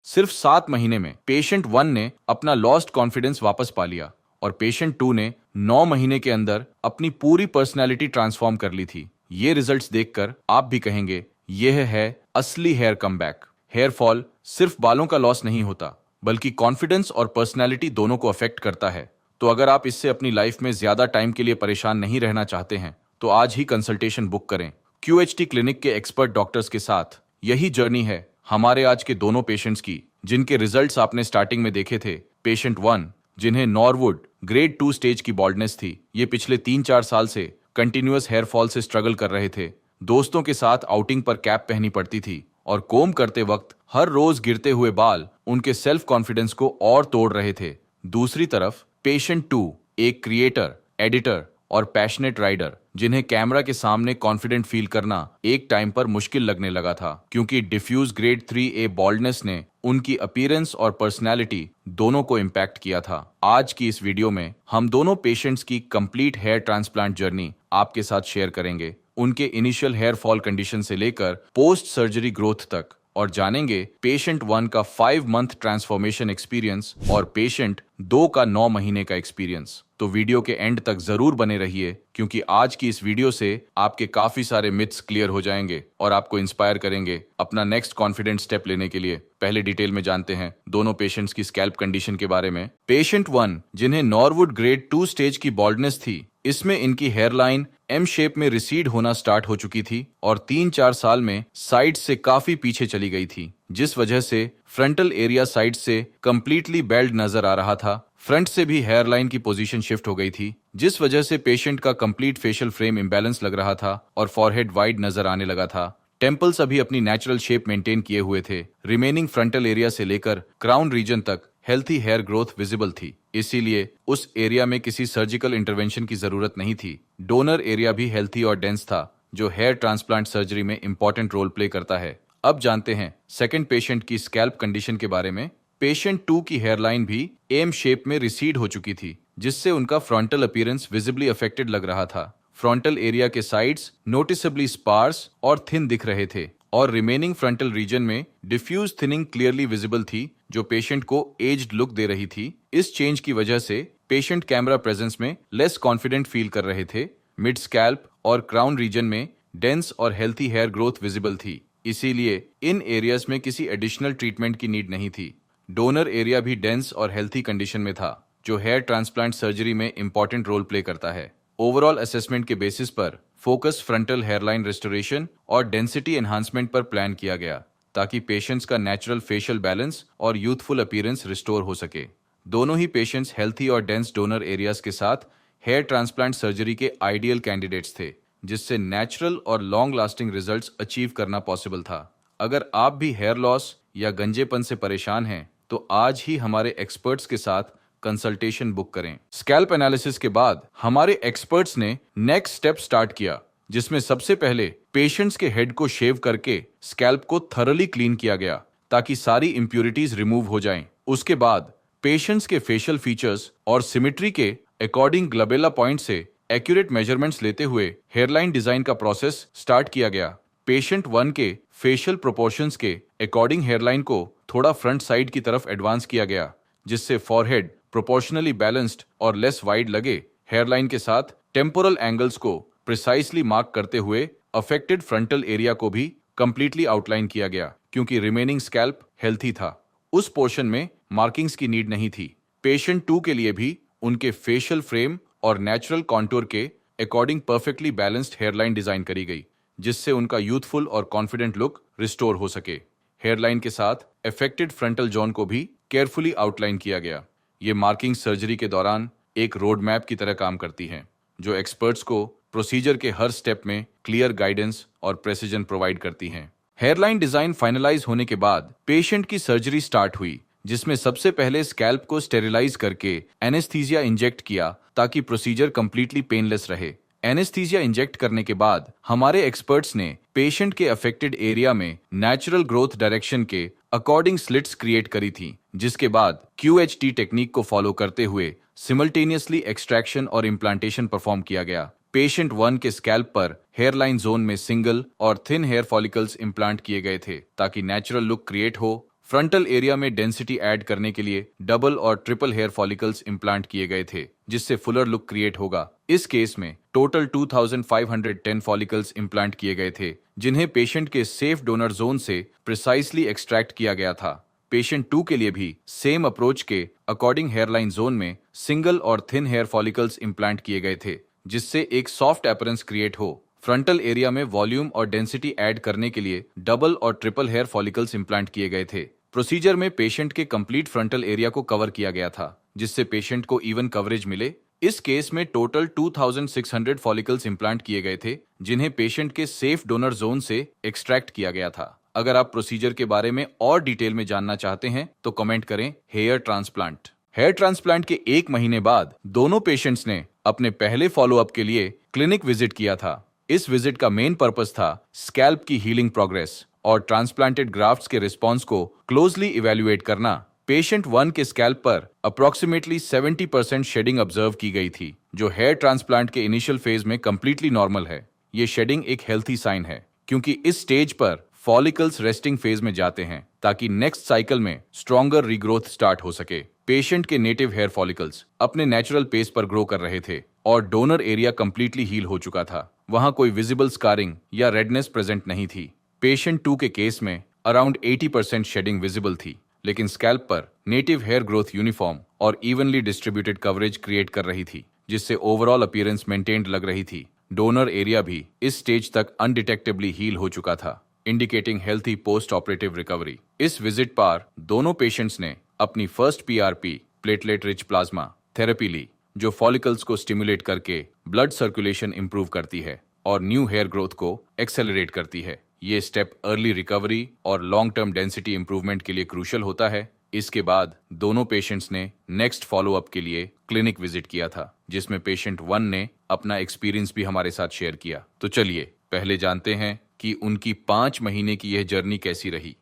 सिर्फ 7 महीने में पेशेंट 1 ने अपना लॉस्ट कॉन्फिडेंस वापस पा लिया और पेशेंट 2 ने 9 महीने के अंदर अपनी पूरी पर्सनैलिटी ट्रांसफॉर्म कर ली थी। ये रिजल्ट्स देखकर आप भी कहेंगे यह है असली हेयर कमबैक। हेयर फॉल सिर्फ बालों का लॉस नहीं होता, बल्कि कॉन्फिडेंस और पर्सनैलिटी दोनों को अफेक्ट करता है। तो अगर आप इससे अपनी लाइफ में ज्यादा टाइम के लिए परेशान नहीं रहना चाहते हैं, तो आज ही कंसल्टेशन बुक करें। QHT क्लिनिक के एक्सपर्ट डॉक्टर्स के साथ यही जर्नी है हमारे आज के दोनों पेशेंट्स की, जिनके रिजल्ट्स आपने स्टार्टिंग में देखे थे। पेशेंट 1 जिन्हें नॉरवुड ग्रेड 2 स्टेज की बॉल्डनेस थी, ये पिछले 3-4 साल से कंटिन्यूअस हेयर फॉल से स्ट्रगल कर रहे थे। दोस्तों के साथ आउटिंग पर कैप पहनी पड़ती थी और कोम करते वक्त हर रोज गिरते हुए बाल उनके सेल्फ कॉन्फिडेंस को और तोड़ रहे थे। दूसरी तरफ पेशेंट 2 एक क्रिएटर, एडिटर और पैशनेट राइडर, जिन्हें कैमरा के सामने कॉन्फिडेंट फील करना एक टाइम पर मुश्किल लगने लगा था, क्योंकि डिफ्यूज ग्रेड 3A बॉल्डनेस ने उनकी अपीयरेंस और पर्सनैलिटी दोनों को इम्पैक्ट किया था। आज की इस वीडियो में हम दोनों पेशेंट्स की कंप्लीट हेयर ट्रांसप्लांट जर्नी आपके साथ शेयर करेंगे, उनके इनिशियल हेयर फॉल कंडीशन से लेकर पोस्ट सर्जरी ग्रोथ तक, और जानेंगे पेशेंट 1 का 5 मंथ ट्रांसफॉर्मेशन एक्सपीरियंस और पेशेंट 2 का 9 महीने का एक्सपीरियंस। तो वीडियो के एंड तक जरूर बने रहिए, क्योंकि आज की इस वीडियो से आपके काफी सारे मिथ्स क्लियर हो जाएंगे और आपको इंस्पायर करेंगे अपना नेक्स्ट कॉन्फिडेंट स्टेप लेने के लिए। पहले डिटेल में जानते हैं दोनों पेशेंट्स की स्कैल्प कंडीशन के बारे में। पेशेंट 1 जिन्हें नॉरवुड ग्रेड 2 स्टेज की बॉल्डनेस थी, इसमें इनकी हेयरलाइन एम शेप में रिसीड होना स्टार्ट हो चुकी थी और 3-4 साल में साइड से काफी पीछे चली गई थी, जिस वजह से फ्रंटल एरिया साइड से कंप्लीटली बेल्ड नजर आ रहा था। फ्रंट से भी हेयरलाइन की पोजीशन शिफ्ट हो गई थी, जिस वजह से पेशेंट का कंप्लीट फेशियल फ्रेम इम्बैलेंस लग रहा था और फॉरहेड वाइड नजर आने लगा था। टेम्पल्स अभी अपनी नेचुरल शेप मेंटेन किए हुए थे। रिमेनिंग फ्रंटल एरिया से लेकर क्राउन रीजन तक हेल्थी हेयर ग्रोथ विजिबल थी, इसीलिए उस एरिया में किसी सर्जिकल इंटरवेंशन की जरूरत नहीं थी। डोनर एरिया भी हेल्थी और डेंस था, जो हेयर ट्रांसप्लांट सर्जरी में इंपॉर्टेंट रोल प्ले करता है। अब जानते हैं सेकंड पेशेंट की स्कैल्प कंडीशन के बारे में। पेशेंट 2 की हेयरलाइन भी एम शेप में रिसीड हो चुकी थी, जिससे उनका फ्रंटल अपीयरेंस विजिबली अफेक्टेड लग रहा था। फ्रंटल एरिया के साइड्स नोटिसेबली स्पार्स और थिन दिख रहे थे और रिमेनिंग फ्रंटल रीजन में डिफ्यूज थिनिंग क्लियरली विजिबल थी, जो पेशेंट को एज्ड लुक दे रही थी। इस चेंज की वजह से पेशेंट कैमरा प्रेजेंस में लेस कॉन्फिडेंट फील कर रहे थे। मिड स्कैल्प और क्राउन रीजन में डेंस और हेल्थी हेयर ग्रोथ विजिबल थी, इसीलिए इन एरियाज में किसी एडिशनल ट्रीटमेंट की नीड नहीं थी। डोनर एरिया भी डेंस और हेल्थी कंडीशन में था, जो हेयर ट्रांसप्लांट सर्जरी में इंपॉर्टेंट रोल प्ले करता है। ओवरऑल असेसमेंट के बेसिस पर फोकस फ्रंटल हेयरलाइन रेस्टोरेशन और डेंसिटी एनहांसमेंट पर प्लान किया गया, ताकि पेशेंट्स का नेचुरल फेशियल बैलेंस और यूथफुल अपीयरेंस रिस्टोर हो सके। दोनों ही पेशेंट्स हेल्थी और डेंस डोनर एरियाज के साथ हेयर ट्रांसप्लांट सर्जरी के आइडियल कैंडिडेट्स थे, जिससे नेचुरल और लॉन्ग लास्टिंग रिजल्ट्स अचीव करना पॉसिबल था। अगर आप भी हेयर लॉस या गंजेपन से परेशान हैं, तो आज ही हमारे एक्सपर्ट्स के साथ कंसल्टेशन बुक करें। स्कैल्प एनालिसिस के बाद हमारे एक्सपर्ट्स ने नेक्स्ट स्टेप स्टार्ट किया, जिसमें सबसे पहले पेशेंट्स के हेड को शेव करके स्कैल्प को थरली क्लीन किया गया, ताकि सारी इंप्यूरिटीज रिमूव हो जाएं। उसके बाद पेशेंट्स के फेशियल फीचर्स और सिमेट्री के अकॉर्डिंग ग्लबेला पॉइंट से एक्यूरेट मेजरमेंट्स लेते हुए हेयरलाइन डिजाइन का प्रोसेस स्टार्ट किया गया। पेशेंट 1 के फेशियल प्रोपोर्शंस के अकॉर्डिंग हेयरलाइन को थोड़ा फ्रंट साइड की तरफ एडवांस किया गया, जिससे फॉरहेड प्रोपोर्शनली बैलेंस्ड और लेस वाइड लगे। हेयरलाइन के साथ टेम्पोरल एंगल्स को प्रिसाइसली मार्क करते हुए अफेक्टेड फ्रंटल एरिया को भी कंप्लीटली आउटलाइन किया गया, क्योंकि रिमेनिंग स्कैल्प हेल्थी था। उस पोर्शन में मार्किंग्स की नीड नहीं थी। पेशेंट 2 के लिए भी उनके फेशियल फ्रेम और नेचुरल कॉन्टूर के according perfectly balanced hairline design करी गई, जिससे उनका यूथफुल और कॉन्फिडेंट लुक रिस्टोर हो सके। हेयरलाइन के साथ अफेक्टेड फ्रंटल जोन को भी केयरफुली आउटलाइन किया गया। ये मार्किंग सर्जरी के दौरान एक रोड मैप की तरह काम करती हैं, जो एक्सपर्ट्स को प्रोसीजर के हर स्टेप में क्लियर गाइडेंस और प्रेसिजन प्रोवाइड करती हैं। हेयरलाइन डिजाइन फाइनलाइज होने के बाद पेशेंट की सर्जरी स्टार्ट हुई, जिसमें सबसे पहले स्कैल्प को स्टेरिलाइज करके एनेस्थीसिया इंजेक्ट किया, ताकि प्रोसीजर कंप्लीटली पेनलेस रहे। एनेस्थीसिया इंजेक्ट करने के बाद हमारे एक्सपर्ट्स ने पेशेंट के अफेक्टेड एरिया में नेचुरल ग्रोथ डायरेक्शन के अकॉर्डिंग स्लिट्स क्रिएट करी थी, जिसके बाद QHT टेक्निक को फॉलो करते हुए सिमल्टेनियसली एक्सट्रैक्शन और इम्प्लांटेशन परफॉर्म किया गया। पेशेंट 1 के स्कैल्प पर हेयरलाइन जोन में सिंगल और थिन हेयर फॉलिकल्स इम्प्लांट किए गए थे, ताकि नेचुरल लुक क्रिएट हो फ्रंटल एरिया में डेंसिटी ऐड करने के लिए डबल और ट्रिपल हेयर फॉलिकल्स इम्प्लांट किए गए थे, जिससे फुलर लुक क्रिएट होगा। इस केस में टोटल 2510 फॉलिकल्स इम्प्लांट किए गए थे, जिन्हें पेशेंट के सेफ डोनर जोन से प्रिसाइसली एक्सट्रैक्ट किया गया था। पेशेंट 2 के लिए भी सेम अप्रोच के अकॉर्डिंग हेयरलाइन जोन में सिंगल और थिन हेयर फॉलिकल्स इम्प्लांट किए गए थे, जिससे एक सॉफ्ट अपीयरेंस क्रिएट हो। फ्रंटल एरिया में वॉल्यूम और डेंसिटी ऐड करने के लिए डबल और ट्रिपल हेयर फॉलिकल्स इम्प्लांट किए गए थे। प्रोसीजर में पेशेंट के कंप्लीट फ्रंटल एरिया को कवर किया गया था, जिससे पेशेंट को इवन कवरेज मिले। इस केस में टोटल 2600 फॉलिकल्स इम्प्लांट किए गए थे, जिन्हें पेशेंट के सेफ डोनर जोन से एक्सट्रैक्ट किया गया था। अगर आप प्रोसीजर के बारे में और डिटेल में जानना चाहते हैं तो कमेंट करें हेयर ट्रांसप्लांट। हेयर ट्रांसप्लांट के 1 महीने बाद दोनों पेशेंट्स ने अपने पहले फॉलोअप के लिए क्लिनिक विजिट किया था। इस विजिट का मेन पर्पस था स्कैल्प की हीलिंग प्रोग्रेस और ट्रांसप्लांटेड ग्राफ्ट्स के रिस्पॉन्स को क्लोजली इवेल्युएट करना। पेशेंट 1 के स्कैल्प पर अप्रोक्सीमेटली 70% शेडिंग ऑब्जर्व की गई थी, जो हेयर ट्रांसप्लांट के इनिशियल फेज में कंप्लीटली नॉर्मल है। ये शेडिंग एक हेल्थी साइन है, क्योंकि इस स्टेज पर फॉलिकल्स रेस्टिंग फेज में जाते हैं, ताकि नेक्स्ट साइकिल में स्ट्रॉन्गर रीग्रोथ स्टार्ट हो सके। पेशेंट के नेटिव हेयर फॉलिकल्स अपने नेचुरल पेस पर ग्रो कर रहे थे और डोनर एरिया कंप्लीटली हील हो चुका था। वहां कोई विजिबल स्कारिंग या रेडनेस प्रेजेंट नहीं थी। पेशेंट 2 के केस में अराउंड 80% शेडिंग विजिबल थी, लेकिन स्कैल्प पर नेटिव हेयर ग्रोथ यूनिफॉर्म और इवनली डिस्ट्रीब्यूटेड कवरेज क्रिएट कर रही थी, जिससे ओवरऑल अपीयरेंस मेंटेन्ड लग रही थी। डोनर एरिया भी इस स्टेज तक अनडिटेक्टेबली हील हो चुका था, indicating healthy post operative recovery. इस विजिट पर दोनों पेशेंट्स ने अपनी first PRP platelet rich plasma therapy ली, जो फॉलिकल्स को स्टिमुलेट करके ब्लड सर्कुलेशन इंप्रूव करती है और न्यू हेयर ग्रोथ को एक्सेलरेट करती है। ये स्टेप अर्ली रिकवरी और लॉन्ग टर्म डेंसिटी इंप्रूवमेंट के लिए क्रूशियल होता है। इसके बाद दोनों पेशेंट्स ने नेक्स्ट फॉलोअप के लिए क्लिनिक विजिट किया था, जिसमें पेशेंट 1 ने अपना एक्सपीरियंस भी हमारे साथ शेयर किया। तो चलिए पहले जानते हैं कि उनकी 5 महीने की यह जर्नी कैसी रही।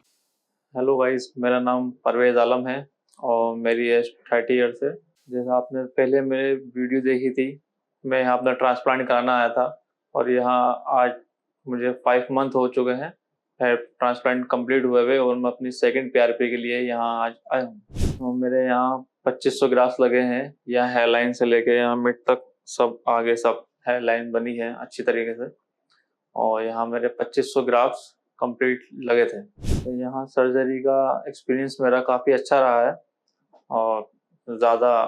हेलो गाइस, मेरा नाम परवेज आलम है और मेरी एज 30 ईयर्स है। जैसा आपने पहले मेरे वीडियो देखी थी, मैं यहाँ अपना ट्रांसप्लांट कराना आया था और यहाँ आज मुझे 5 मंथ हो चुके हैं हेयर ट्रांसप्लांट कंप्लीट हुए हुए और मैं अपनी सेकंड पीआरपी के लिए यहाँ आज आया हूँ। तो मेरे यहाँ 2500 ग्राफ्स लगे हैं। यहाँ हेयर लाइन से लेके यहाँ मिड तक सब आगे सब हेयर लाइन बनी है अच्छी तरीके से और यहाँ मेरे 2500 ग्राफ्स कंप्लीट लगे थे। तो यहाँ सर्जरी का एक्सपीरियंस मेरा काफ़ी अच्छा रहा है और ज़्यादा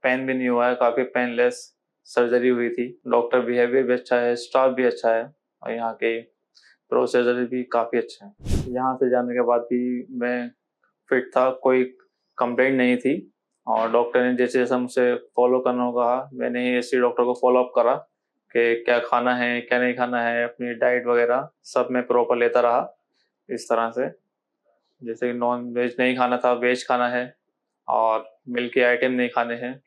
पेन भी नहीं हुआ है, काफ़ी पेनलेस सर्जरी हुई थी। डॉक्टर बिहेवियर भी अच्छा है, स्टाफ भी अच्छा है और यहाँ के प्रोसीजर भी काफ़ी अच्छा है। यहाँ से जाने के बाद भी मैं फिट था, कोई कंप्लेंट नहीं थी और डॉक्टर ने जैसे जैसा मुझसे फॉलो करना होगा मैंने ही ऐसे डॉक्टर को फॉलो अप करा कि क्या खाना है क्या नहीं खाना है, अपनी डाइट वगैरह सब मैं प्रॉपर लेता रहा। इस तरह से जैसे कि नॉन वेज नहीं खाना था, वेज खाना है और मिल्क के आइटम नहीं खाने हैं।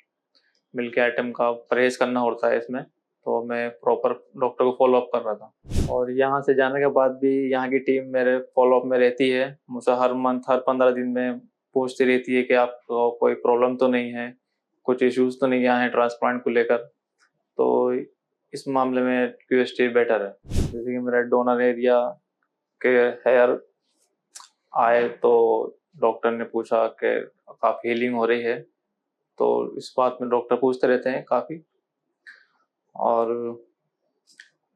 मिल्क के आइटम का परहेज करना होता है इसमें, तो मैं प्रॉपर डॉक्टर को फॉलो अप कर रहा था। और यहाँ से जाने के बाद भी यहाँ की टीम मेरे फॉलो अप में रहती है, मुझसे हर मंथ हर 15 दिन में पूछती रहती है कि आपको कोई प्रॉब्लम तो नहीं है, कुछ इश्यूज तो नहीं यहाँ है ट्रांसप्लांट को लेकर। तो इस मामले में क्यूएसटी बेटर है। जैसे कि मेरा डोनर एरिया के हेयर आए तो डॉक्टर ने पूछा कि काफ़ी हीलिंग हो रही है, तो इस बात में डॉक्टर पूछते रहते हैं काफ़ी। और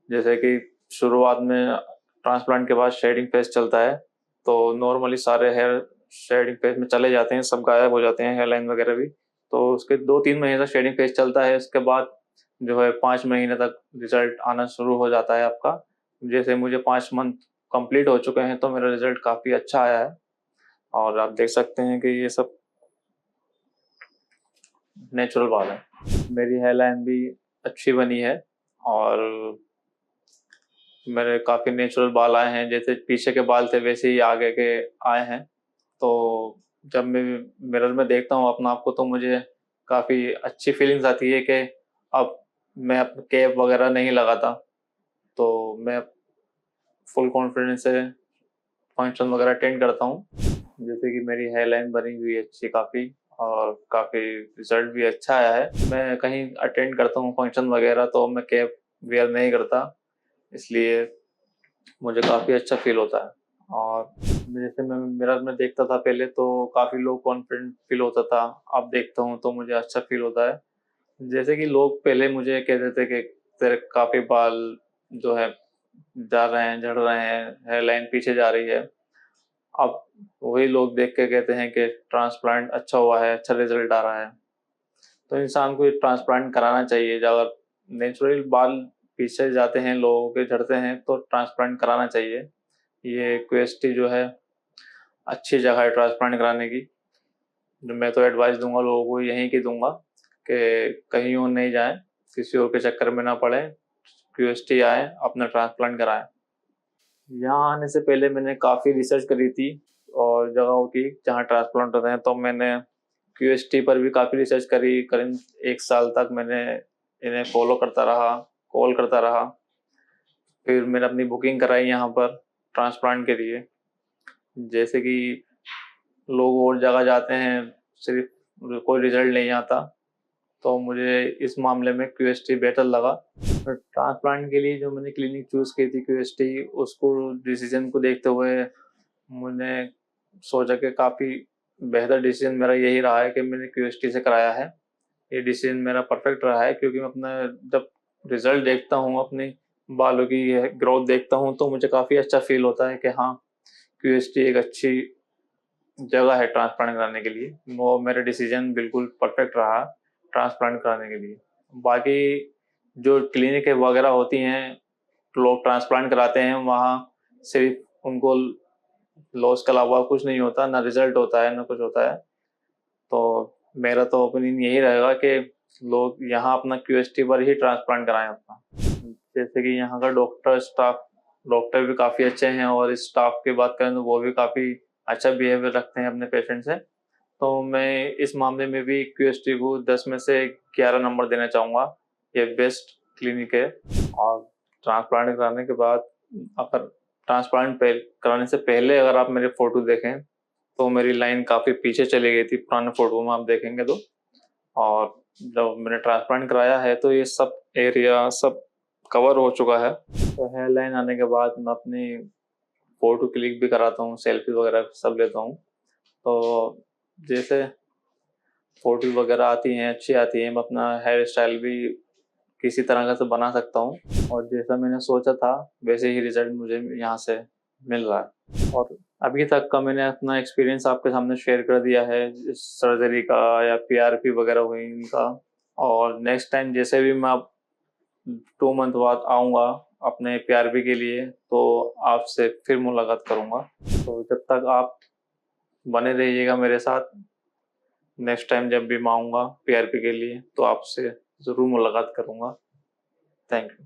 जैसे कि शुरुआत में ट्रांसप्लांट के बाद शेडिंग फेज चलता है, तो नॉर्मली सारे हेयर शेडिंग फेज में चले जाते हैं, सब गायब हो जाते हैं, हेयर लाइन वगैरह भी। तो उसके 2-3 महीने तक शेडिंग फेज चलता है, उसके बाद जो है 5 महीने तक रिजल्ट आना शुरू हो जाता है आपका। जैसे मुझे 5 मंथ कंप्लीट हो चुके हैं तो मेरा रिजल्ट काफ़ी अच्छा आया है और आप देख सकते हैं कि ये सब नेचुरल बाल है। मेरी हेयर लाइन भी अच्छी बनी है और मेरे काफ़ी नेचुरल बाल आए हैं, जैसे पीछे के बाल थे वैसे ही आगे के आए हैं। तो जब मैं मिरर में देखता हूँ अपना आप को तो मुझे काफ़ी अच्छी फीलिंग्स आती है कि अब मैं अपना कैप वगैरह नहीं लगाता, तो मैं फुल कॉन्फिडेंस से फंक्शन वगैरह अटेंड करता हूँ। जैसे कि मेरी हेयर लाइन बनी हुई है अच्छी काफ़ी और काफ़ी रिजल्ट भी अच्छा आया है। मैं कहीं अटेंड करता हूँ फंक्शन वगैरह तो मैं कैप वेयर नहीं करता, इसलिए मुझे काफ़ी अच्छा फील होता है। और जैसे मैं मिरर में देखता था पहले तो काफी लो कॉन्फिडेंट फील होता था। अब देखता हूँ तो मुझे अच्छा फील होता है। जैसे कि लोग पहले मुझे कहते थे कि तेरे काफी बाल जो है जा रहे हैं, झड़ रहे हैं, हेयरलाइन पीछे जा रही है। अब वही लोग देख के कहते हैं कि ट्रांसप्लांट अच्छा हुआ है, अच्छा रिजल्ट आ रहा है। तो इंसान को ये ट्रांसप्लांट कराना चाहिए। जब अगर नेचुरल बाल पीछे जाते हैं, लोगों के झड़ते हैं, तो ट्रांसप्लांट कराना चाहिए। ये क्यूएसटी जो है अच्छी जगह है ट्रांसप्लांट कराने की। जो मैं तो एडवाइस दूंगा लोगों को यही की दूंगा कि कहीं और नहीं जाएं, किसी और के चक्कर में ना पड़े, क्यूएसटी आए, अपना ट्रांसप्लांट कराएं। यहाँ आने से पहले मैंने काफ़ी रिसर्च करी थी और जगहों की जहाँ ट्रांसप्लांट होते हैं, तो मैंने क्यूएसटी पर भी काफ़ी रिसर्च करी। करीब 1 साल तक मैंने इन्हें फॉलो करता रहा, कॉल करता रहा। फिर मैंने अपनी बुकिंग कराई यहाँ पर ट्रांसप्लांट के लिए। जैसे कि लोग और जगह जाते हैं, सिर्फ कोई रिजल्ट नहीं आता, तो मुझे इस मामले में क्यूएसटी बेहतर लगा। और ट्रांसप्लांट के लिए जो मैंने क्लिनिक चूज़ की थी क्यूएसटी, उसको डिसीजन को देखते हुए मैंने सोचा कि काफ़ी बेहतर डिसीजन मेरा यही रहा है कि मैंने क्यूएसटी से कराया है। ये डिसीजन मेरा परफेक्ट रहा है, क्योंकि मैं अपना जब रिजल्ट देखता हूँ, अपनी बालों की ग्रोथ देखता हूँ, तो मुझे काफ़ी अच्छा फील होता है कि हाँ, क्यूएसटी एक अच्छी जगह है ट्रांसप्लांट कराने के लिए। वो मेरा डिसीजन बिल्कुल परफेक्ट रहा ट्रांसप्लांट कराने के लिए। बाकी जो क्लिनिक वगैरह होती हैं, लोग ट्रांसप्लांट कराते हैं, वहाँ सिर्फ उनको लॉस के अलावा कुछ नहीं होता, ना रिजल्ट होता है, ना कुछ होता है। तो मेरा तो ओपिनियन यही रहेगा कि लोग यहाँ अपना क्यूएसटी पर ही ट्रांसप्लांट कराएं अपना। जैसे कि यहाँ का डॉक्टर भी काफ़ी अच्छे हैं, और इस स्टाफ की बात करें तो वो भी काफ़ी अच्छा बिहेवियर रखते हैं अपने पेशेंट से। तो मैं इस मामले में भी क्यूएसटी को 10 में से 11 नंबर देना चाहूँगा। ये बेस्ट क्लिनिक है। और ट्रांसप्लांट कराने के बाद, अगर कराने से पहले अगर आप मेरे फोटो देखें, तो मेरी लाइन काफ़ी पीछे चली गई थी पुराने फोटो में, आप देखेंगे तो। और जब मैंने ट्रांसप्लांट कराया है तो ये सब एरिया सब कवर हो चुका है। तो हेयर लाइन आने के बाद मैं अपनी फोटो क्लिक भी कराता हूँ, सेल्फी वगैरह सब लेता हूँ। तो जैसे फोटो वगैरह आती हैं, अच्छी आती हैं, मैं अपना हेयर स्टाइल भी किसी तरह का से बना सकता हूँ, और जैसा मैंने सोचा था वैसे ही रिजल्ट मुझे यहाँ से मिल रहा है। और अभी तक का मैंने अपना एक्सपीरियंस आपके सामने शेयर कर दिया है, इस सर्जरी का या पीआरपी वगैरह हुई इनका। और नेक्स्ट टाइम जैसे भी मैं 2 मंथ बाद आऊँगा अपने पीआरपी के लिए, तो आपसे फिर मुलाकात करूँगा। तो जब तक आप बने रहिएगा मेरे साथ, नेक्स्ट टाइम जब भी मैं आऊँगा पीआरपी के लिए, तो आपसे ज़रूर मुलाकात करूँगा। Thank you.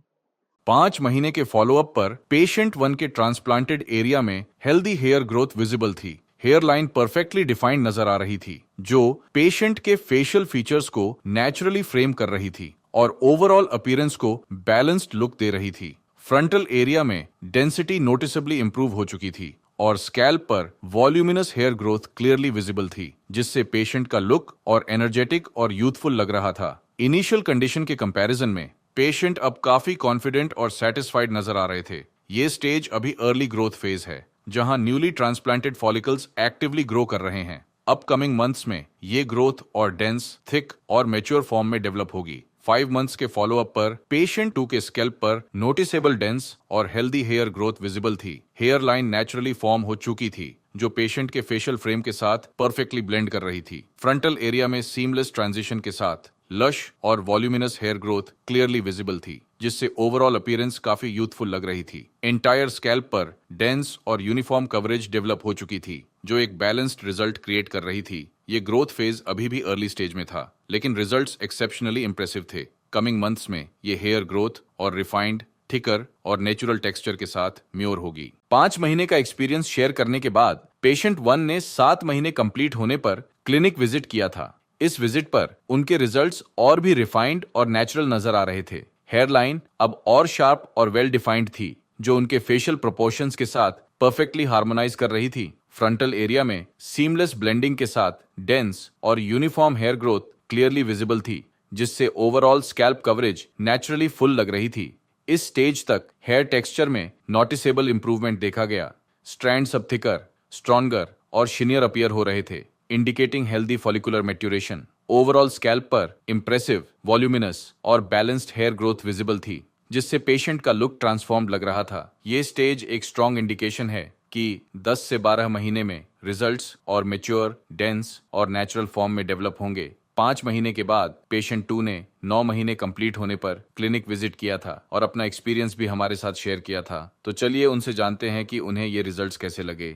5 महीने के फॉलोअप पर पेशेंट 1 के ट्रांसप्लांटेड एरिया में हेल्दी हेयर ग्रोथ विजिबल थी। हेयर लाइन परफेक्टली डिफाइंड नजर आ रही थी, जो पेशेंट के फेशियल फीचर्स को नेचुरली फ्रेम कर रही थी और ओवरऑल अपीयरेंस को बैलेंस्ड लुक दे रही थी। फ्रंटल एरिया में डेंसिटी नोटिसेबली इंप्रूव हो चुकी थी और स्कैल्प पर voluminous hair growth clearly visible थी, जिससे पेशेंट का लुक और एनर्जेटिक और यूथफुल लग रहा था। इनिशियल कंडीशन के कंपैरिजन में पेशेंट अब काफी कॉन्फिडेंट और सेटिस्फाइड नजर आ रहे थे। ये स्टेज अभी अर्ली ग्रोथ फेज है, जहां newly transplanted follicles actively grow कर रहे हैं। अपकमिंग मंथ्स में ये ग्रोथ और डेंस, थिक और मैच्योर फॉर्म में डेवलप होगी। 5 मंथ्स के फॉलोअप पर पेशेंट 2 के स्कैल्प पर नोटिसेबल डेंस और हेल्दी हेयर ग्रोथ विजिबल थी। हेयर लाइन नेचुरली फॉर्म हो चुकी थी, जो पेशेंट के फेशियल फ्रेम के साथ परफेक्टली ब्लेंड कर रही थी। फ्रंटल एरिया में सीमलेस ट्रांजिशन के साथ लश और voluminous hair growth clearly visible थी, जिससे ओवरऑल अपीयरेंस काफी यूथफुल लग रही थी। एंटायर स्कैल्प पर डेंस और यूनिफॉर्म कवरेज डेवलप हो चुकी थी, जो एक बैलेंस्ड रिजल्ट क्रिएट कर रही थी। ये ग्रोथ फेज अभी भी अर्ली स्टेज में था, लेकिन रिजल्ट्स एक्सेप्शनली इंप्रेसिव थे। कमिंग मंथ्स में ये हेयर ग्रोथ और रिफाइंड, थिकर और नेचुरल टेक्सचर के साथ म्योर होगी। 5 महीने का एक्सपीरियंस शेयर करने के बाद पेशेंट 1 ने 7 महीने कंप्लीट होने पर क्लिनिक विजिट किया था। इस विजिट पर उनके रिजल्ट्स और भी रिफाइंड और नेचुरल नजर आ रहे थे। हेयर लाइन अब और शार्प और वेल डिफाइंड थी, जो उनके फेशियल प्रोपोर्शंस के साथ परफेक्टली हार्मोनाइज कर रही थी। फ्रंटल एरिया में सीमलेस ब्लेंडिंग के साथ डेंस और uniform hair growth clearly visible थी, जिससे overall scalp coverage naturally full लग रही थी। इस स्टेज तक हेयर टेक्सचर में नोटिसेबल इंप्रूवमेंट देखा गया। स्ट्रैंड्स अब थिकर, स्ट्रॉन्गर और शिनियर अपीयर हो रहे थे, indicating healthy follicular maturation. Overall scalp पर इंप्रेसिव, वॉल्यूमिनस और बैलेंस्ड हेयर ग्रोथ विजिबल थी, जिससे पेशेंट का लुक ट्रांसफॉर्म्ड लग रहा था। ये स्टेज एक स्ट्रॉन्ग इंडिकेशन है कि 10 से 12 महीने में रिजल्ट्स और मेच्योर, डेंस और नेचुरल फॉर्म में डेवलप होंगे। 5 महीने के बाद पेशेंट 2 ने 9 महीने कंप्लीट होने पर क्लिनिक विजिट किया था और अपना एक्सपीरियंस भी हमारे साथ शेयर किया था। तो चलिए उनसे जानते हैं कि उन्हें ये रिजल्ट्स कैसे लगे।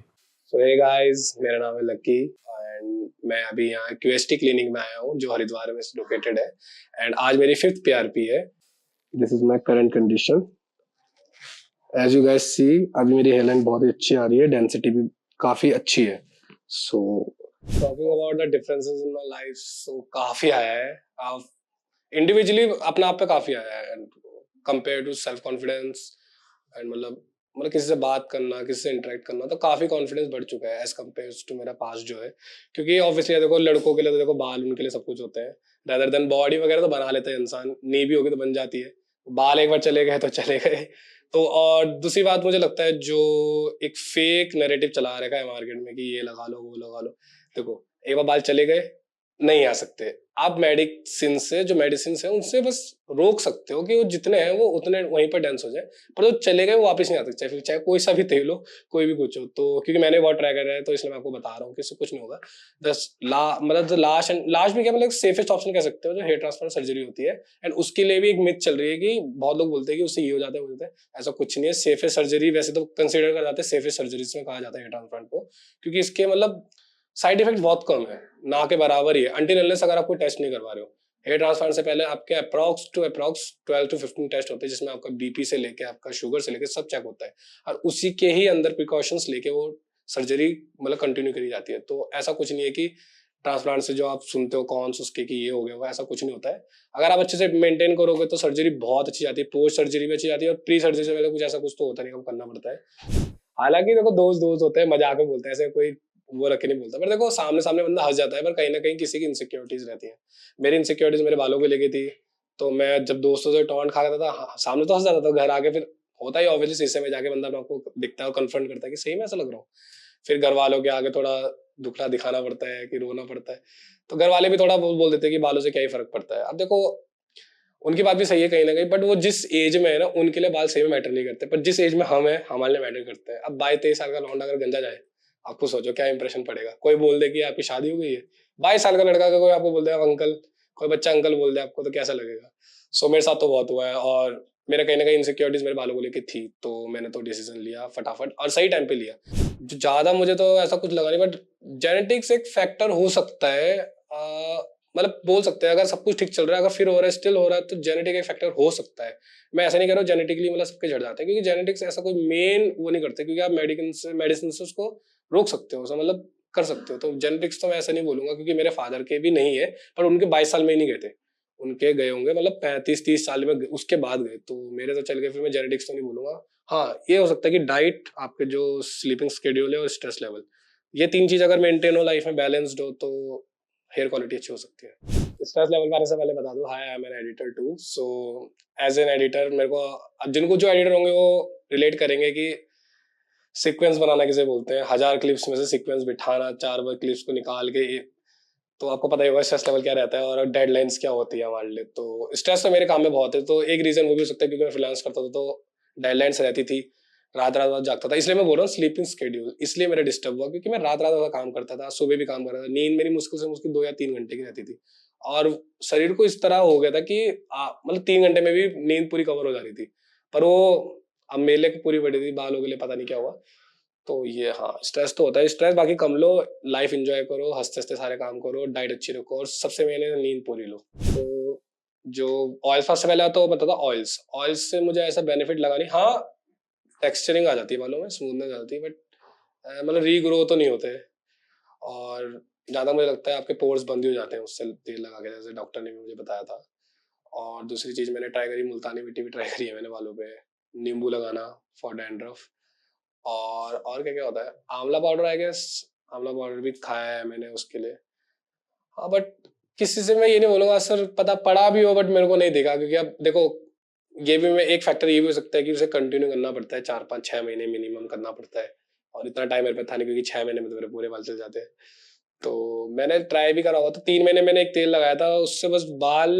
सो हे गाइस, मेरा नाम है लक्की एंड मैं अभी यहाँ क्यूएसटी क्लिनिक में आया हूँ जो हरिद्वार में लोकेटेड है। एंड आज मेरी 5th पीआरपी है। This is my current condition. As you guys see, अभी मेरी हेयरलाइन बहुत ही अच्छी आ रही है, डेंसिटी भी काफी अच्छी है। So talking about the differences in my life, so काफी आया है। आप इंडिविजुअली अपने आप पे काफी आया है compare to self confidence and मतलब किसी से बात करना, किसी से इंटरेक्ट करना, तो काफी कॉन्फिडेंस बढ़ चुका है एज कम्पेयर टू मेरा पास्ट जो है। क्योंकि ऑब्वियसली देखो, लड़कों के लिए तो देखो बाल उनके लिए सब कुछ होते हैं, रेदर देन बॉडी वगैरह तो बना लेते हैं इंसान, नी भी होगी तो बन जाती है, बाल एक बार चले गए तो चले गए। तो और दूसरी बात मुझे लगता है, जो एक फेक नैरेटिव चला रखा है मार्केट में कि ये लगा लो वो लगा लो, देखो एक बार बाल चले गए नहीं आ सकते। आप मेडिसिन से, जो मेडिसिन है उनसे बस रोक सकते हो कि वो जितने हैं वो उतने वहीं पर डेंस हो जाए, पर जो चले गए वो वापस नहीं आ सकते, फिर चाहे कोई सा भी तेल हो, कोई भी कुछ हो। तो क्योंकि मैंने बहुत ट्राई करा है तो इसलिए मैं आपको बता रहा हूँ कि इससे कुछ नहीं होगा। मतलब लास्ट एंड लास्ट में क्या, मतलब सेफेस्ट ऑप्शन कह सकते हो, जो हेयर ट्रांसप्लांट सर्जरी होती है। एंड उसके लिए भी एक मिथ चल रही है कि बहुत लोग बोलते हैं कि उससे ये हो जाता है, वो हो जाता है। ऐसा कुछ नहीं है। सेफेस्ट सर्जरी वैसे तो कंसिडर कर जाते हैं, सेफेस्ट सर्जरीज में कहा जाता है हेयर ट्रांसप्लांट को, क्योंकि इसके मतलब साइड इफेक्ट बहुत कम है, ना के बराबर ही है, अनटिल अनलेस अगर आप कोई टेस्ट नहीं करवा रहे हो। हेयर ट्रांसप्लांट से पहले आपके अप्रॉक्स 12 to 15 टेस्ट होते हैं, जिसमें आपका बीपी से लेके आपका शुगर से लेके सब चेक होता है, और उसी के ही अंदर प्रिकॉशंस लेके वो सर्जरी मतलब कंटिन्यू करी जाती है। तो ऐसा कुछ नहीं है कि ट्रांसप्लांट से जो आप सुनते हो कौन उसके कि ये हो गया, वो ऐसा कुछ नहीं होता है। अगर आप अच्छे से मेंटेन करोगे तो सर्जरी बहुत अच्छी जाती है, पोस्ट सर्जरी भी अच्छी जाती है, और प्री सर्जरी से पहले कुछ ऐसा कुछ तो होता नहीं, करना पड़ता है। हालांकि देखो दोस्त दोस्त होते हैं, मजाक में बोलते हैं, ऐसे कोई वो रख के नहीं बोलता, पर देखो सामने सामने बंदा हंस जाता है, पर कहीं ना कहीं किसी की इनसिक्योरिटीज रहती है। मेरी इनसिक्योरिटीज मेरे बालों को लेके थी, तो मैं जब दोस्तों से टॉन्ट खा था, सामने तो हंस जाता था, घर आके फिर होता ही ऑब्वियसली शीशे में जाके बंदा आपको दिखता है और कन्फ्रंट करता है कि सही में ऐसा लग रहा हूँ। फिर घर वालों के आगे थोड़ा दुखड़ा दिखाना पड़ता है कि रोना पड़ता है, तो घर वाले भी थोड़ा बोल देते हैं कि बालों से क्या ही फर्क पड़ता है। अब देखो उनकी बात भी सही है कहीं ना कहीं, बट वो जिस एज में है ना, उनके लिए बाल सही में मैटर नहीं करते, पर जिस एज में हम है हमारे लिए मैटर करते हैं। अब 22-23 साल का लौंडा अगर गंजा जाए, आपको सोचो क्या इंप्रेशन पड़ेगा। कोई बोल दे कि आपकी शादी हो गई है, 22 साल का लड़का का कोई आपको बोल दे अंकल, कोई बच्चा अंकल बोल दे आपको, तो कैसा लगेगा। सो मेरे साथ तो बहुत हुआ है, और मेरा कहीं ना कहीं इनसिक्योरिटीज मेरे बालों को लेकर थी, तो मैंने तो डिसीजन लिया फटाफट और सही टाइम पे लिया। जो ज्यादा मुझे तो ऐसा कुछ लगा नहीं, बट जेनेटिक्स एक फैक्टर हो सकता है। मतलब बोल सकते हैं अगर सब कुछ ठीक चल रहा है, अगर फिर हो रहा है, स्टिल हो रहा है, तो जेनेटिक एक फैक्टर हो सकता है। मैं ऐसा नहीं कह रहा हूँ जेनेटिकली मतलब सबके झड़ जाते हैं, क्योंकि जेनेटिक्स ऐसा कोई मेन वो नहीं करते, क्योंकि आप मेडिसिन से उसको रोक सकते हो, मतलब कर सकते हो। तो जेनेटिक्स तो मैं ऐसा नहीं बोलूंगा, क्योंकि मेरे फादर के भी नहीं है, पर उनके 22 साल में ही नहीं गए थे, उनके गए होंगे मतलब 35-30 साल में उसके बाद गए, तो मेरे तो चल गए, फिर मैं जेनेटिक्स तो नहीं बोलूंगा। हाँ, ये हो सकता है कि डाइट, आपके जो स्लीपिंग शेड्यूल है और स्ट्रेस लेवल, ये 3 चीज अगर मेंटेन हो, लाइफ में बैलेंस्ड हो, तो हेयर क्वालिटी अच्छी हो सकती है। स्ट्रेस लेवल के बारे से पहले बता दूं, hi I am an editor too. So as an editor मेरे को, अब जिनको जो एडिटर होंगे वो रिलेट करेंगे कि सीक्वेंस बनाना किसे बोलते हैं, 1000 क्लिप्स में से सीक्वेंस बिठाना, 4 बार क्लिप्स को निकाल के, तो आपको पता ही होगा स्ट्रेस लेवल क्या रहता है और डेडलाइंस क्या होती है हमारे लिए। तो स्ट्रेस तो मेरे काम में बहुत है, तो एक रीजन वो भी हो सकता है क्योंकि मैं फ्रीलांस करता था, तो डेडलाइंस रहती थी, रात रात रात जागता था, इसलिए मैं बोल रहा हूँ स्लीपिंग शेड्यूल इसलिए मेरा डिस्टर्ब हुआ, क्योंकि मैं रात रात रात काम करता था, सुबह भी काम कर रहा था, नींद मेरी मुश्किल से मुश्किल 2 या 3 घंटे की रहती थी, और शरीर को इस तरह हो गया था कि मतलब 3 घंटे में भी नींद पूरी कवर हो जा रही थी, पर वो अब मेले को पूरी बढ़ी थी, बालों के लिए पता नहीं क्या हुआ। तो ये हाँ, स्ट्रेस तो होता है, स्ट्रेस बाकी कम लो, लाइफ एंजॉय करो, हंसते हंसते सारे काम करो, डाइट अच्छी रखो, और सबसे मेन है नींद पूरी लो। तो जो ऑयल, फर्स्ट से पहले तो बता था ऑयल्स, ऑयल्स से मुझे ऐसा बेनिफिट लगा नहीं। हाँ, टेक्सचरिंग आ जाती है बालों में, स्मूथनेस आ जाती है, बट मतलब रीग्रो तो नहीं होते, और ज़्यादा मुझे लगता है आपके पोर्स बंद ही हो जाते हैं उससे तेल लगा के, जैसे डॉक्टर ने भी मुझे बताया था। और दूसरी चीज़ मैंने ट्राई करी, मुल्तानी मिट्टी भी ट्राई करी है मैंने बालों पे, नींबू लगाना फॉर डैंड्रफ, और क्या क्या होता है, आंवला पाउडर, आई गेस आंवला पाउडर भी खाया है मैंने उसके लिए। हाँ, बट किसी से मैं ये नहीं बोलूंगा सर पता पड़ा भी हो, बट मेरे को नहीं देखा, क्योंकि अब देखो ये भी मैं एक फैक्टर ये भी हो सकता है कि उसे कंटिन्यू करना पड़ता है, 4-5-6 महीने मिनिमम करना पड़ता है, और इतना टाइम मेरे पे था नहीं, क्योंकि 6 महीने में तो मेरे पूरे बाल चल जाते हैं। तो मैंने ट्राई भी करा हुआ, तो 3 महीने मैंने एक तेल लगाया था, उससे बस बाल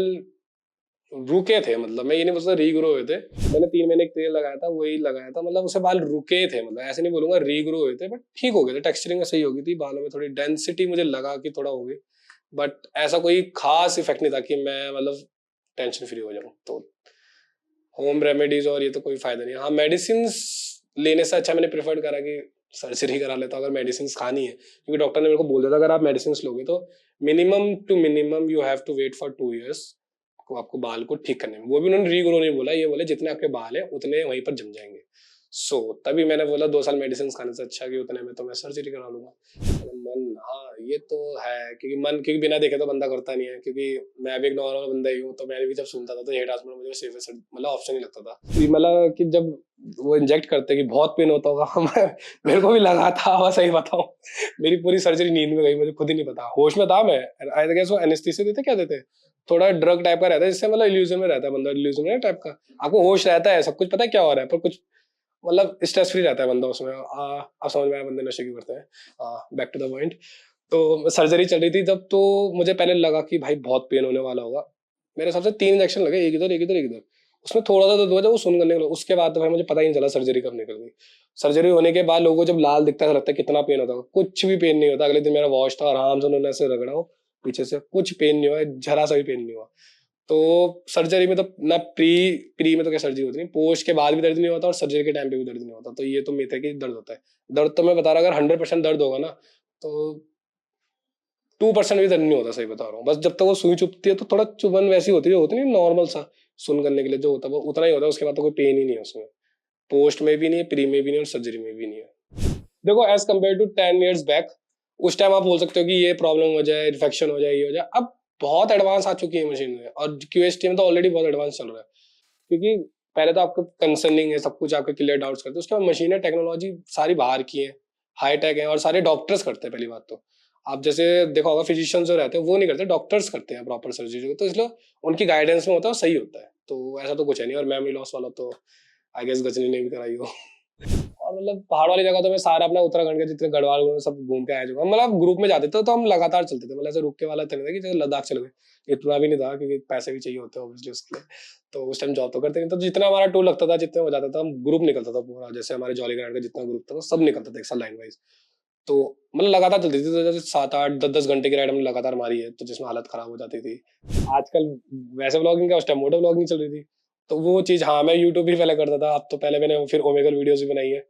रुके थे, मतलब मैं ये नहीं बोलता रीग्रो हुए थे। मैंने 3 महीने एक तेल लगाया था, वही लगाया था, मतलब उससे बाल रुके थे, मतलब ऐसे नहीं बोलूंगा रीग्रो हुए थे, बट ठीक हो गए थे, टेक्सचरिंग सही हो गई थी बालों में, थोड़ी डेंसिटी मुझे लगा कि थोड़ा हो गई, बट ऐसा कोई खास इफेक्ट नहीं था कि मैं मतलब टेंशन फ्री हो जाऊं। तो होम रेमेडीज और ये तो कोई फायदा नहीं। हाँ, मेडिसिन लेने से अच्छा मैंने प्रेफर्ड करा कि सर्जरी करा लेता अगर मेडिसिन खानी है, क्योंकि डॉक्टर ने मेरे को बोल दिया था अगर आप मेडिसिन लोगे तो minimum to minimum you have to wait for 2 years को आपको बाल को ठीक करने में। वो भी उन्होंने रीग्रो नहीं बोला, ये बोले जितने आपके बाल है उतने वहीं पर जम जाएंगे। सो तभी मैंने बोला 2 साल मेडिसिन खाने से अच्छा कि उतने में तो मैं सर्जरी करा लूंगा। मन, हाँ ये तो है, क्योंकि मन क्योंकि बिना देखे तो बंदा करता नहीं है, क्योंकि मैं भी एक नॉर्मल बंदा ही हूँ, तो मैंने भी जब सुनता था तो हेयर ट्रांसप्लांट मुझे सेफेस्ट मतलब ऑप्शन ही लगता था। मतलब कि जब वो इंजेक्ट करते कि बहुत पेन होता होगा मेरे को भी लगा था, बस सही बताऊं मेरी पूरी सर्जरी नींद में गई, मुझे खुद ही नहीं पता, होश में था मैं। आई गेस वो एनेस्थीसिया देते, क्या देते, थोड़ा ड्रग टाइप का रहता है जिससे मतलब इल्यूजन में रहता है बंदा, इल्यूजन में टाइप का, आपको होश रहता है, सब कुछ पता है क्या हो रहा है, पर कुछ मतलब स्ट्रेस फ्री रहता है बंदा उसमें। आप समझ में आया, बंदे नशे क्यों करते हैं। Back to the point. तो सर्जरी चल रही थी जब, तो मुझे पहले लगा कि भाई बहुत पेन होने वाला होगा। मेरे हिसाब से 3 इंजेक्शन लगे, एक इधर एक इधर एक इधर, उसमें थोड़ा सा दर्द हुआ जब वो सुन करने लगा, उसके बाद तो भाई मुझे पता ही नहीं चला सर्जरी कब निकल गई। सर्जरी होने के बाद लोगों को जब लाल दिखता है लगता है कितना पेन होता है, कुछ भी पेन नहीं होता। अगले दिन मेरा वॉश था, आराम से उन्होंने ऐसे रगड़ा हो पीछे से, कुछ पेन नहीं हुआ, जरा सा भी पेन नहीं हुआ। तो सर्जरी में तो ना प्री प्री में तो क्या सर्जरी होती नहीं, पोस्ट के बाद भी दर्द नहीं होता और सर्जरी के टाइम पे भी दर्द नहीं होता। तो ये तो मिथ है कि दर्द होता है। दर्द तो मैं बता रहा, अगर 100% दर्द होगा ना तो 2% भी दर्द नहीं होता, सही बता रहा हूँ। बस जब तक वो सुई चुभती है तो थोड़ा चुभन वैसी होती है, होती नहीं नॉर्मल सा सुन करने के लिए जो होता है वो उतना ही होता है, उसके बाद तो कोई पेन ही नहीं है उसमें। पोस्ट में भी नहीं है, प्री में भी नहीं, और सर्जरी में भी नहीं है। देखो as compare to 10 years back, उस टाइम आप बोल सकते हो कि ये प्रॉब्लम हो जाए, इन्फेक्शन हो जाए, ये हो जाए। अब बहुत एडवांस आ चुकी है मशीन में, और क्यूएसटी में तो ऑलरेडी बहुत एडवांस चल रहा है, क्योंकि पहले तो आपको कंसर्निंग है, सब कुछ आपके क्लियर डाउट्स करते हैं, उसके बाद मशीनें टेक्नोलॉजी सारी बाहर की है, हाईटेक है, और सारे डॉक्टर्स करते हैं। पहली बात तो आप जैसे देखा होगा फिजिशियंस जो रहते हैं वो नहीं करते, डॉक्टर्स करते हैं प्रॉपर सर्जरी, तो इसलिए उनकी गाइडेंस में होता है, सही होता है। तो ऐसा तो कुछ है नहीं। और मेमोरी लॉस वाला तो आई गेस गजनी ने भी कराई हो। और मतलब पहाड़ वाली जगह तो मैं सारा अपना उत्तराखंड के जितने गढ़वाल सब घूम के आया चुका। मतलब ग्रुप में जाते थे तो हम लगातार चलते थे, मतलब ऐसे रुक के वाला था नहीं था कि लद्दाख चले गए, इतना भी नहीं था, क्योंकि पैसे भी चाहिए होते हैं ऑब्वियसली उसके लिए। तो उस टाइम जॉब तो करते नहीं, तो जितना हमारा टूर लगता था, जितने हो जाता था, हम ग्रुप निकलता था पूरा, जैसे हमारे जॉली ग्रांड का जितना ग्रुप था वो सब निकलता था एक साथ लाइन वाइज। तो मतलब लगातार चलती थी, तो जैसे 7 8 10 10 घंटे की राइड हमने लगातार मारी है, तो जिसमें हालत खराब हो जाती थी। आजकल वैसे व्लॉगिंग का, उस टाइम मोटो व्लॉगिंग चल रही थी, तो वो चीज, हाँ मैं यूट्यूब भी पहले करता था। अब तो पहले मैंने फिर ओमेगल वीडियोस भी बनाई है।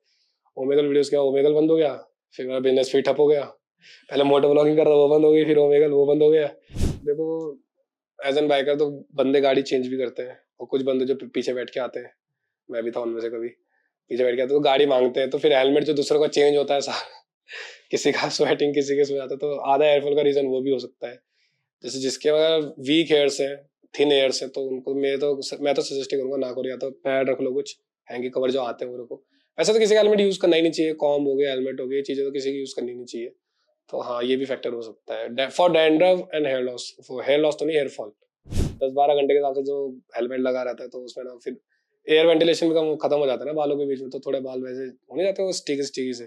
ओमेगल वीडियोस क्या, ओमेगल बंद हो गया, फिर मेरा बिजनेस फिर ठप हो गया। पहले मोटो व्लॉगिंग कर रहा था, वो बंद हो गई, फिर ओमेगल वो बंद हो गया। देखो एज एन बाइकर तो बंदे गाड़ी चेंज भी करते हैं, और कुछ बंदे जो पीछे बैठ के आते हैं, मैं भी था उनमें से, कभी पीछे बैठ के आते तो गाड़ी मांगते हैं, तो फिर हेलमेट जो दूसरों का चेंज होता है सारा किसी का स्वेटिंग, किसी के सो जाता है, तो आधा एयरफॉल का रीजन वो भी हो सकता है। जैसे जिसके अगर वीक हेयर्स है, थिन हेयर्स है, तो उनको मैं तो सजेस्ट करूंगा ना करो, या तो पैड रख लो कुछ, हैंगी कवर जो आते हैं वो रखो। वैसे तो किसी का हेलमेट यूज करना ही नहीं चाहिए, कॉम्ब हो गया, हेलमेट हो गया, ये चीजें तो किसी की यूज करनी नहीं चाहिए। तो हाँ ये भी फैक्टर हो सकता है for dandruff and hair loss. Hair loss तो नहीं, हेयर फॉल। 10 12 घंटे के हिसाब से जो हेलमेट लगा रहता है, तो उसमें ना फिर एयर वेंटिलेशन भी कम खत्म हो जाता है ना बालों के बीच में, तो थोड़े बाल वैसे होने जाते हैं वो स्टिकी स्टिकी से,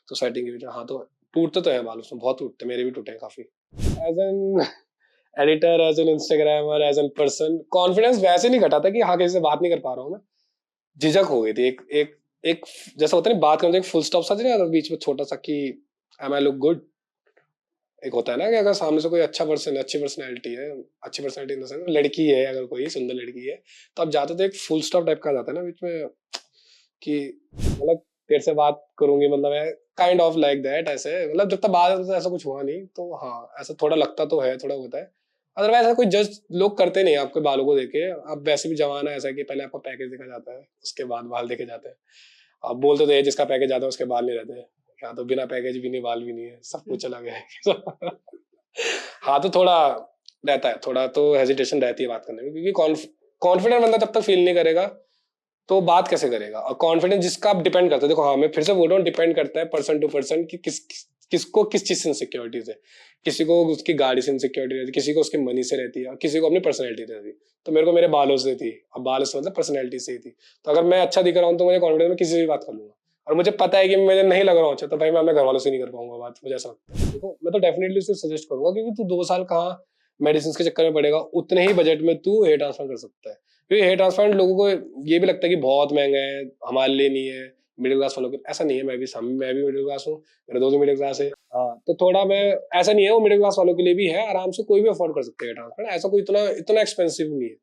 तो सेटिंग के बीच में। हाँ तो टूटते तो हैं बाल उसमें, बहुत टूटते, मेरे भी टूटे हैं काफी। As an editor, as an instagrammer, as an person, confidence वैसे नहीं घटा था कि हाँ किसी से बात नहीं कर पा रहा हूँ मैं, झिझक हो गई थी। एक एक एक जैसा होता है ना, बात करने एक फुल स्टॉप सा नहीं आता बीच में छोटा सा, कि एम आई लुक गुड। एक होता है ना कि अगर सामने से कोई अच्छा पर्सन, अच्छी पर्सनैलिटी है, अच्छी पर्सनैलिटी इन द सेंस लड़की है, अगर कोई सुंदर लड़की है, तो अब जाते तो एक फुल स्टॉप टाइप का आ जाता है ना बीच में, कि मतलब तेरे से बात करूंगी, मतलब है काइंड ऑफ लाइक दैट, ऐसे मतलब जब तक बात होती तो ऐसा कुछ हुआ नहीं, तो हाँ ऐसा थोड़ा लगता तो है, थोड़ा होता है। अदरवाइज ऐसा कोई जज लोग करते नहीं आपके बालों को देखे। अब वैसे भी जमाना ऐसा है कि पहले आपका पैकेज देखा जाता है, उसके बाद बाल देखे जाते हैं। आप बोलते तो ये जिसका पैकेज आता है उसके बाल नहीं रहते, यहाँ तो बिना पैकेज भी नहीं, बाल भी नहीं है, सब कुछ चला गया है। हाँ तो थोड़ा रहता है, थोड़ा तो हेजिटेशन रहती है बात करने में, क्योंकि कॉन्फिडेंट बंदा जब तक फील नहीं करेगा तो बात कैसे करेगा। और कॉन्फिडेंस जिसका आप डिपेंड करता है, देखो हाँ मैं फिर से बोल रहा हूँ, डिपेंड करता है पर्सन टू पर्सन कि किसको किस चीज से इनसिक्योरिटीज है। किसी को उसकी गाड़ी से इनसिक्योरिटी रहती है, किसी को उसके मनी से रहती है, और किसी को अपनी पर्सनैलिटी रहती है। तो मेरे को मेरे बालों से थी, अब बालों से मतलब पर्सनैलिटी से ही थी। तो अगर मैं अच्छा दिख रहा हूँ तो मुझे कॉन्फिडेंस में किसी से भी बात कर लूंगा। और मुझे पता है कि मुझे नहीं लग रहा हूँ अच्छा, तो भाई मैं अपने घर वालों से नहीं कर पाऊंगा बात, मुझे ऐसा लगता है। देखो मैं तो डेफिनेटली उसे सजेस्ट करूंगा, क्योंकि तू 2 साल कहाँ मेडिसिन के चक्कर में पड़ेगा, उतने ही बजट में तू हेयर ट्रांसप्लांट कर सकता है। क्योंकि हेयर ट्रांसप्लांट लोगों को ये भी लगता है कि बहुत महंगा है, हमारे लिए नहीं है, मिडिल क्लास वालों के, ऐसा नहीं है। मैं भी मिडिल क्लास हूँ, मेरे दोस्त भी मिडिल क्लास है। हाँ, तो थोड़ा मैं, ऐसा नहीं है, वो मिडिल क्लास वालों के लिए भी है, आराम से कोई भी अफोर्ड कर सकते हैं ट्रांसप्लांट। ऐसा कोई इतना एक्सपेंसिव नहीं है,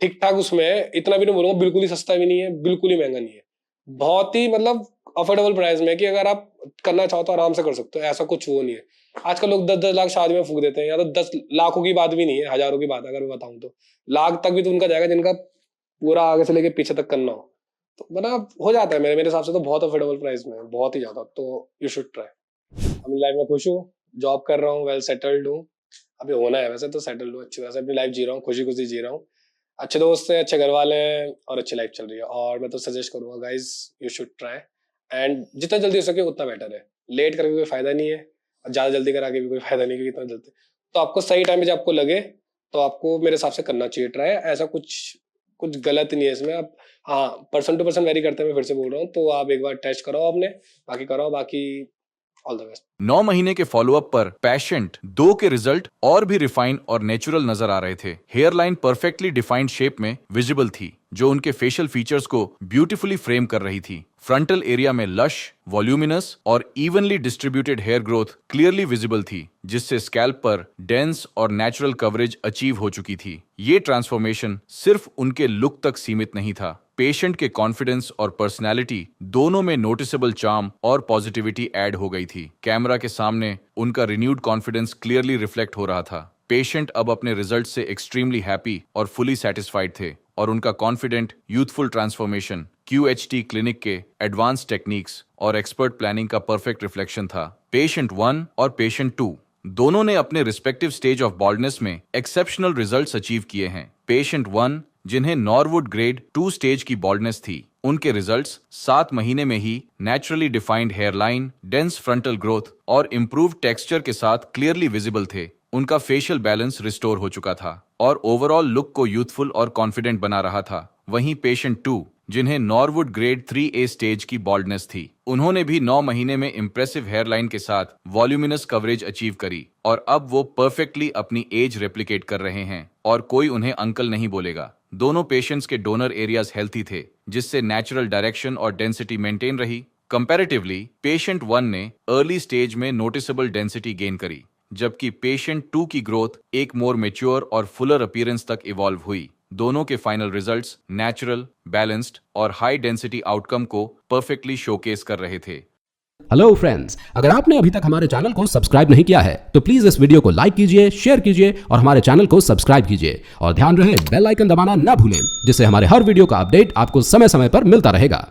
ठीक ठाक उसमें है। इतना भी नहीं बोलूंगा बिल्कुल ही सस्ता भी नहीं है, बिल्कुल ही महंगा नहीं है, बहुत ही मतलब अफोर्डेबल प्राइस में है, कि अगर आप करना चाहो तो आराम से कर सकते हो। ऐसा कुछ वो नहीं है। आजकल लोग 10-10 लाख शादी में फूक देते हैं, या तो 10 लाखों की बात भी नहीं है, हजारों की बात है। अगर मैं बताऊं तो लाख तक भी तो उनका जाएगा, जिनका पूरा आगे से लेके पीछे तक करना हो। तो मतलब हो जाता है मेरे हिसाब से तो बहुत अफोर्डेबल प्राइस में है, बहुत ही ज्यादा। तो यू शुड ट्राई। अपनी लाइफ में खुश हूँ, जॉब कर रहा हूँ, वेल सेटल्ड हूँ। अभी होना है वैसे तो सेटल्ड हूँ, अच्छी तरह से अपनी लाइफ जी रहा हूँ, खुशी खुशी जी रहा हूँ। अच्छे दोस्त हैं, अच्छे घर वाले हैं, और अच्छी लाइफ चल रही है। और मैं तो सजेस्ट करूंगा guys, you should try, and जितना जल्दी हो सके उतना बेटर है। लेट करके कोई फायदा नहीं है, और ज्यादा जल्दी करा के भी कोई फायदा नहीं है, इतना जल्दी। तो आपको सही टाइम पे जब आपको लगे, तो आपको मेरे हिसाब से करना चाहिए ट्राई। ऐसा कुछ गलत नहीं है इसमें। आप, हाँ, पर्सन टू पर्सन वेरी करते हैं, मैं फिर से बोल रहा हूँ। तो आप एक बार टेस्ट कराओ अपने, बाकी कराओ, बाकी ऑल द बेस्ट। 9 महीने के फॉलोअप पर पेशेंट 2 के रिजल्ट और भी रिफाइन और नेचुरल नजर आ रहे थे। Hair line perfectly defined shape में विजिबल थी, जो उनके फेशियल फीचर्स को ब्यूटीफुली फ्रेम कर रही थी। फ्रंटल एरिया में लश, वॉल्यूमिनस और evenly distributed hair growth clearly visible थी, जिससे स्कैल्प पर डेंस और नेचुरल कवरेज अचीव हो चुकी थी। ये ट्रांसफॉर्मेशन सिर्फ उनके लुक तक सीमित नहीं था, पेशेंट के कॉन्फिडेंस और पर्सनैलिटी दोनों में नोटिसेबल चार्म और पॉजिटिविटी ऐड हो गई थी। कैमरा के सामने उनका रिन्यूड कॉन्फिडेंस क्लियरली रिफ्लेक्ट हो रहा था। पेशेंट अब अपने रिजल्ट से एक्सट्रीमली हैप्पी और फुली सेटिस्फाइड थे, और उनका confident youthful transformation QHT clinic के एडवांस टेक्निक्स और एक्सपर्ट प्लानिंग का परफेक्ट रिफ्लेक्शन था। पेशेंट 1 और पेशेंट 2 दोनों ने अपने रिस्पेक्टिव स्टेज ऑफ बॉल्डनेस में एक्सेप्शनल रिजल्ट्स अचीव किए हैं। पेशेंट 1, जिन्हें नॉरवुड ग्रेड 2 स्टेज की बॉल्डनेस थी, उनके रिजल्ट्स 7 महीने में ही naturally defined hair line, dense frontal growth और इम्प्रूव्ड टेक्सचर के साथ क्लियरली विजिबल थे। उनका फेशियल बैलेंस रिस्टोर हो चुका था और ओवरऑल लुक को यूथफुल और कॉन्फिडेंट बना रहा था। वहीं पेशेंट 2, जिन्हें नॉरवुड ग्रेड 3A स्टेज की बॉल्डनेस थी, उन्होंने भी 9 महीने में इंप्रेसिव हेयरलाइन के साथ वॉल्यूमिनस कवरेज अचीव करी, और अब वो परफेक्टली अपनी एज रेप्लिकेट कर रहे हैं और कोई उन्हें अंकल नहीं बोलेगा। दोनों पेशेंट्स के डोनर एरियाज हेल्थी थे, जिससे नेचुरल डायरेक्शन और डेंसिटी मेंटेन रही। कंपैरेटिवली पेशेंट 1 ने अर्ली स्टेज में नोटिसेबल डेंसिटी गेन करी, जबकि पेशेंट 2 की ग्रोथ एक मोर मैच्योर और फुलर अपीयरेंस तक इवॉल्व हुई। दोनों के फाइनल रिजल्ट्स नेचुरल, बैलेंस्ड और हाई डेंसिटी आउटकम को परफेक्टली शोकेस कर रहे थे। हेलो फ्रेंड्स, अगर आपने अभी तक हमारे चैनल को सब्सक्राइब नहीं किया है तो प्लीज इस वीडियो को लाइक कीजिए, शेयर कीजिए और हमारे चैनल को सब्सक्राइब कीजिए, और ध्यान रहे बेल आइकन दबाना ना भूलें, जिससे हमारे हर वीडियो का अपडेट आपको समय समय पर मिलता रहेगा।